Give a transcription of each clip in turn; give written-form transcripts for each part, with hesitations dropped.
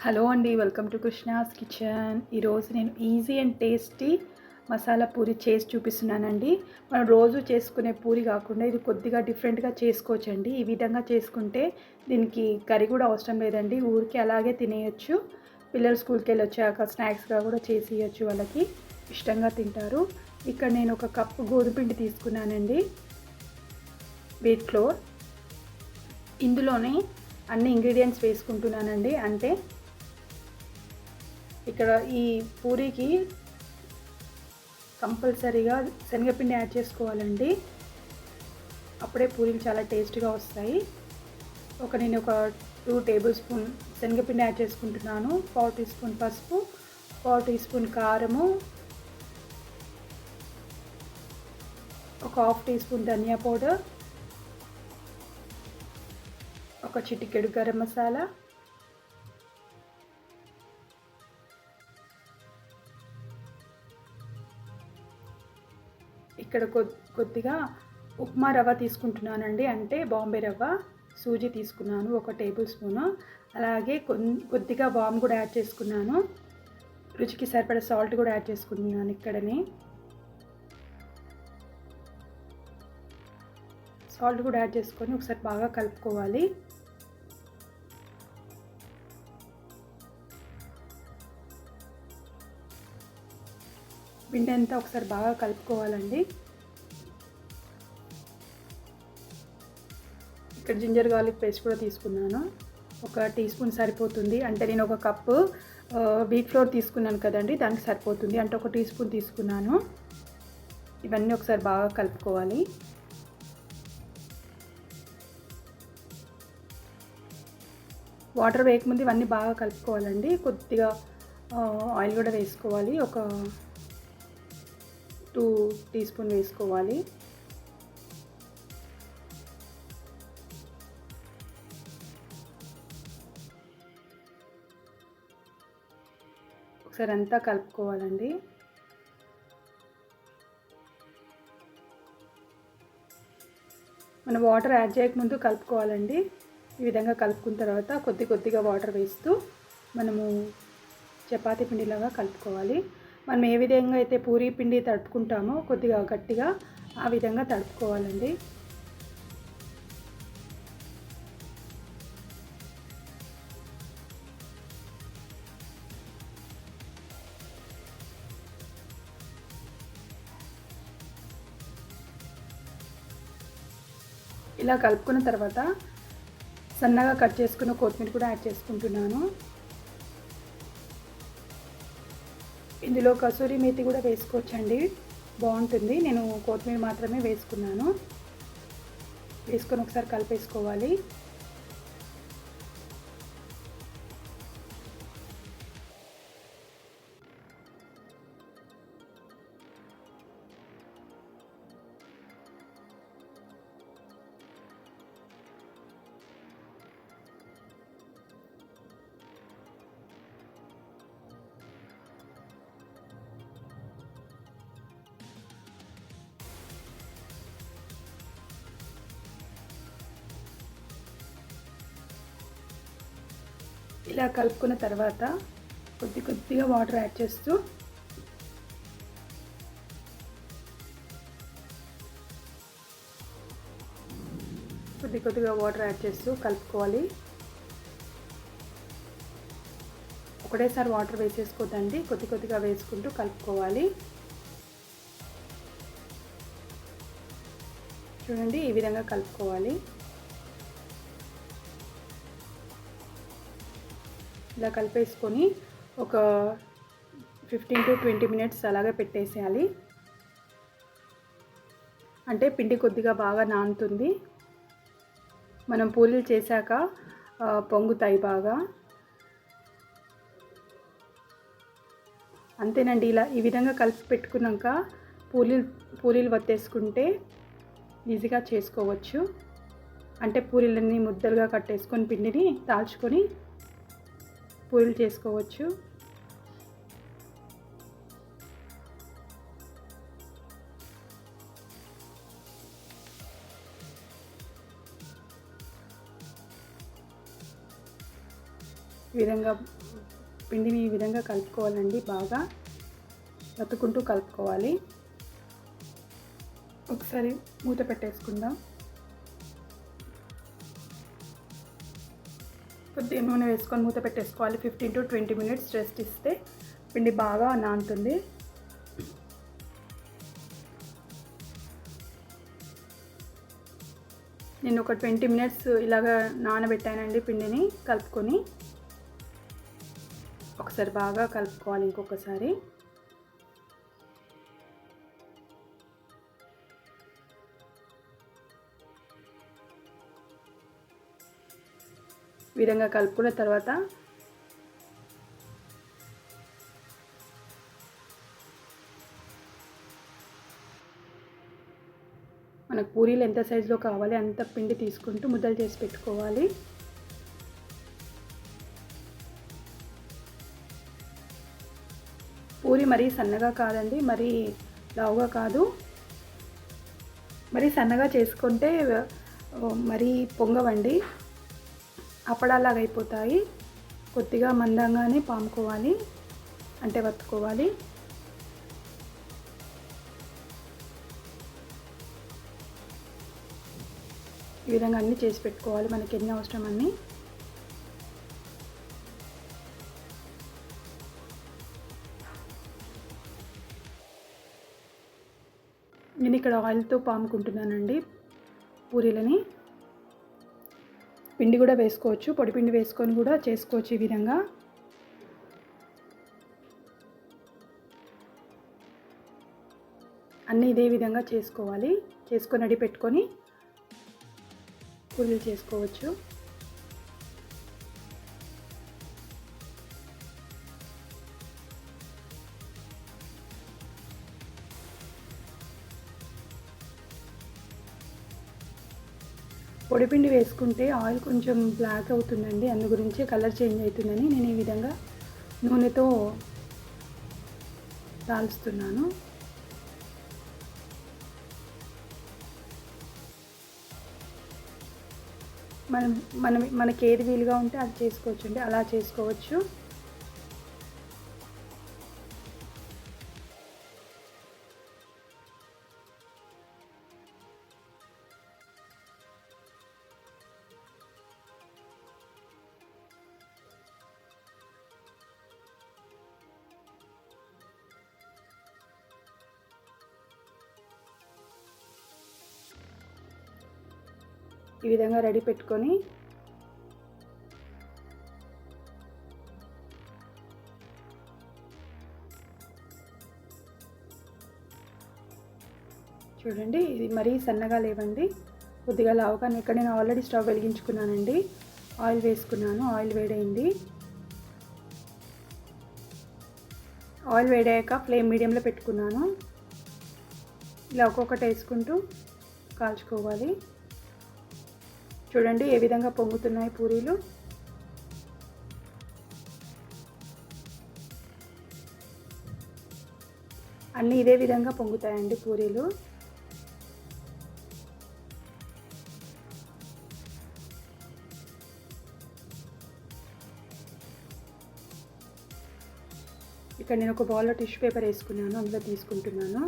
Hello అండి, welcome to Krishna's kitchen. ఈరోజు నేను easy and tasty masala puri చేసి చూపిస్తున్నానండి. మనం రోజు చేసుకునే పూరి కాకుండా ఇది కొద్దిగా డిఫరెంట్గా చేసుకోవచ్చండి. ఈ విధంగా చేసుకుంటే దీనికి కర్రీ కూడా అవసరం లేదండి, ఊరికి అలాగే తినేయచ్చు. పిల్లలు స్కూల్కి వెళ్ళి వచ్చాక స్నాక్స్గా కూడా చేసి ఇవ్వచ్చు, వాళ్ళకి ఇష్టంగా తింటారు. ఇక్కడ నేను ఒక కప్పు గోధుమ పిండి తీసుకున్నానండి, వీట్ ఫ్లోర్. ఇందులోనే అన్ని ఇంగ్రీడియంట్స్ వేసుకుంటున్నానండి. అంటే ఇక్కడ ఈ పూరీకి కంపల్సరీగా శనగపిండి యాడ్ చేసుకోవాలండి, అప్పుడే పూరీలు చాలా టేస్ట్గా వస్తాయి. నేను ఒక 2 టేబుల్ స్పూన్ శనగపిండి యాడ్ చేసుకుంటున్నాను. 1/4 టీ స్పూన్ పసుపు, 1/4 టీ స్పూన్ కారము, ఒక 1/2 టీ స్పూన్ ధనియా పౌడర్, ఒక చిటికెడు గరం మసాలా, ఇక్కడ కొద్దిగా ఉప్మా రవ్వ తీసుకుంటున్నానండి, అంటే బాంబే రవ్వ. సూజీ తీసుకున్నాను 1 టేబుల్ స్పూను. అలాగే కొద్దిగా వామ్ కూడా యాడ్ చేసుకున్నాను. రుచికి సరిపడా సాల్ట్ కూడా యాడ్ చేసుకుంటున్నాను. ఇక్కడనే సాల్ట్ కూడా యాడ్ చేసుకొని ఒకసారి బాగా కలుపుకోవాలి. పిండి అంతా ఒకసారి బాగా కలుపుకోవాలండి. ఇక్కడ జింజర్ గార్లిక్ పేస్ట్ కూడా తీసుకున్నాను, 1 టీ స్పూన్ సరిపోతుంది. అంటే నేను 1 కప్పు వీట్ ఫ్లోర్ తీసుకున్నాను కదండి, దానికి సరిపోతుంది. అంటే 1 టీ స్పూన్ తీసుకున్నాను. ఇవన్నీ ఒకసారి బాగా కలుపుకోవాలి. వాటర్ వేయకముందు ఇవన్నీ బాగా కలుపుకోవాలండి. కొద్దిగా ఆయిల్ కూడా వేసుకోవాలి, ఒక 2 టీ స్పూన్ వేసుకోవాలి. ఒకసారి అంతా కలుపుకోవాలండి. మనం వాటర్ యాడ్ చేయకముందు కలుపుకోవాలండి. ఈ విధంగా కలుపుకున్న తర్వాత కొద్దిగా వాటర్ వేస్తూ మనము చపాతీ పిండిలాగా కలుపుకోవాలి. మనం ఏ విధంగా అయితే పూరీ పిండి తడుపుకుంటామో కొద్దిగా గట్టిగా ఆ విధంగా తడుపుకోవాలండి. ఇలా కలుపుకున్న తర్వాత సన్నగా కట్ చేసుకున్న కొత్తిమీర కూడా యాడ్ చేసుకుంటున్నాను. ఇందులో కసూరి మేతి కూడా వేసుకోవచ్చండి, బాగుంటుంది. నేను కొత్తిమీర మాత్రమే వేసుకున్నాను. వేసుకొని ఒకసారి కలిపేసుకోవాలి. ఇలా కలుపుకున్న తర్వాత కొద్దిగా వాటర్ యాడ్ చేస్తూ కలుపుకోవాలి. ఒకటేసారి వాటర్ వేసేసుకోదండి, కొద్దిగా వేసుకుంటూ కలుపుకోవాలి. చూడండి, ఈ విధంగా కలుపుకోవాలి. ఇలా కలిపేసుకొని ఒక 15 to 20 మినిట్స్ అలాగే పెట్టేసేయాలి. అంటే పిండి కొద్దిగా బాగా నానుతుంది, మనం పూరీలు చేశాక పొంగుతాయి బాగా. అంతేనండి, ఈ విధంగా కలిపి పెట్టుకున్నాక పూరీలు వత్తేసుకుంటే ఈజీగా చేసుకోవచ్చు. అంటే పూరీలన్నీ ముద్దలుగా కట్టేసుకొని పిండిని తాల్చుకొని పూరీలు చేసుకోవచ్చు. ఈ విధంగా పిండిని ఈ విధంగా కలుపుకోవాలండి. బాగా వత్తుకుంటూ కలుపుకోవాలి. ఒకసారి మూత పెట్టేసుకుందాం. కొద్దిగా నూనె వేసుకొని మూత పెట్టేసుకోవాలి. 15 to 20 minutes రెస్ట్ ఇస్తే పిండి బాగా నానుతుంది. నేను ఒక 20 minutes ఇలాగ నానబెట్టానండి పిండిని కలుపుకొని. ఒకసారి బాగా కలుపుకోవాలి ఇంకొకసారి. ఈ విధంగా కలుపుకున్న తర్వాత మనకు పూరీలు ఎంత సైజులో కావాలి అంత పిండి తీసుకుంటూ ముద్దలు చేసి పెట్టుకోవాలి. పూరి మరీ సన్నగా కాదండి, మరీ లావుగా కాదు. మరీ సన్నగా చేసుకుంటే మరీ పొంగవండి, అప్పడాలాగా అయిపోతాయి. కొద్దిగా మందంగానే పాముకోవాలి, అంటే వత్తుకోవాలి. ఈ విధంగా అన్నీ చేసి పెట్టుకోవాలి, మనకి ఎన్ని అవసరం అన్నీ. నేను ఇక్కడ ఆయిల్తో పాముకుంటున్నానండి పూరీలని. పిండి కూడా వేసుకోవచ్చు, పొడి పిండి వేసుకొని కూడా చేసుకోవచ్చు ఈ విధంగా. అన్నీ ఇదే విధంగా చేసుకోవాలి. చేసుకొని రెడీ పెట్టుకొని పూరీలు చేసుకోవచ్చు. పొడిపిండి వేసుకుంటే ఆయిల్ కొంచెం బ్లాక్ అవుతుందండి, అందు గురించి కలర్ చేంజ్ అవుతుందని నేను ఈ విధంగా నూనెతో కాల్స్తున్నాను. మనకి ఏది వీలుగా ఉంటే అది చేసుకోవచ్చు అండి, అలా చేసుకోవచ్చు. ఈ విధంగా రెడీ పెట్టుకొని చూడండి, ఇది మరీ సన్నగా లేవండి, కొద్దిగా లావుగా. ఇక్కడ నేను ఆల్రెడీ స్టవ్ వెలిగించుకున్నానండి, ఆయిల్ వేసుకున్నాను. ఆయిల్ వేడైంది. ఆయిల్ వేడాక ఫ్లేమ్ మీడియంలో పెట్టుకున్నాను. ఇలా ఒక్కొక్కటి వేసుకుంటూ కాల్చుకోవాలి. చూడండి ఏ విధంగా పొంగుతున్నాయి పూరీలు. అన్నీ ఇదే విధంగా పొంగుతాయండి పూరీలు. ఇక్కడ నేను ఒక బౌల్లో టిష్యూ పేపర్ వేసుకున్నాను, అందులో తీసుకుంటున్నాను.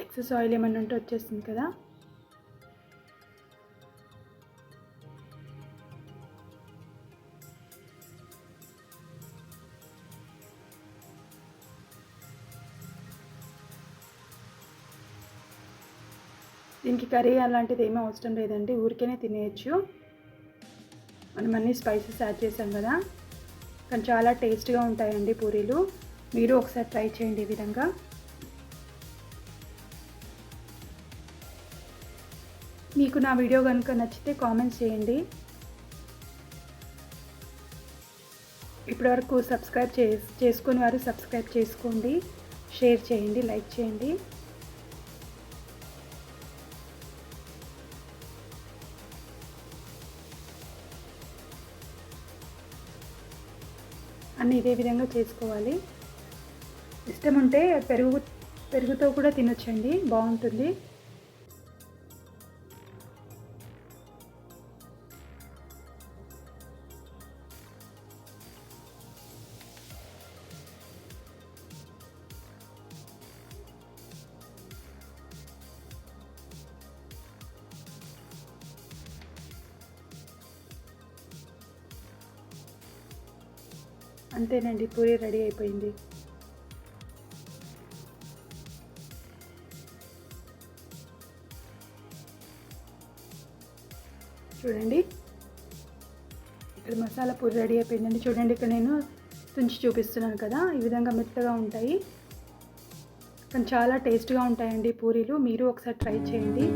ఎక్సెస్ ఆయిల్ ఏమన్నా ఉంటే వచ్చేస్తుంది కదా. దీనికి కర్రీ అలాంటిది ఏమీ అవసరం లేదండి, ఊరికేనే తినేయచ్చు. మనం అన్ని స్పైసెస్ యాడ్ చేసాం కదా, కానీ చాలా టేస్ట్గా ఉంటాయండి పూరీలు. మీరు ఒకసారి ట్రై చేయండి ఈ విధంగా. మీకు నా వీడియో కనుక నచ్చితే కామెంట్స్ చేయండి. ఇప్పటివరకు సబ్స్క్రైబ్ చేసుకుని వారు సబ్స్క్రైబ్ చేసుకోండి, షేర్ చేయండి, లైక్ చేయండి. అన్నీ ఇదే విధంగా చేసుకోవాలి. ఇష్టం ఉంటే పెరుగుతో కూడా తినొచ్చండి, బాగుంటుంది. అంతేనండి, పూరి రెడీ అయిపోయింది. చూడండి, ఇక్కడ మసాలా పూరి రెడీ అయిపోయిందండి. చూడండి, ఇక్కడ నేను తుంచి చూపిస్తున్నాను కదా, ఈ విధంగా మెత్తగా ఉంటాయి. కానీ చాలా టేస్ట్గా ఉంటాయండి పూరీలు. మీరు ఒకసారి ట్రై చేయండి.